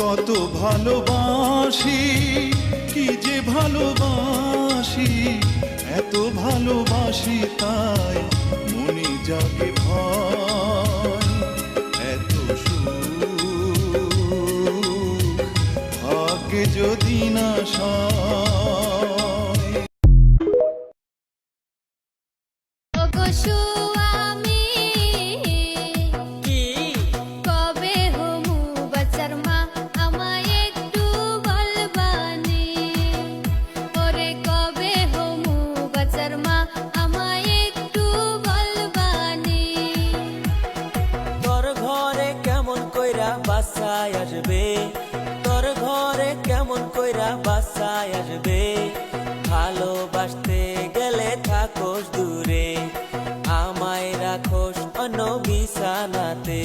কত ভালোবাসি, কি যে ভালোবাসি, এত ভালোবাসি তাই মনে জাগে ভয়। এত সুখ ভাগ্যে যদি না সয়। বাসায় আসবে তোর ঘরে কেমন কইরা বাসায় আসবে, ভালোবাসতে গেলে থাকোস দূরে, আমায় রাখোস অন্য বিছানাতে।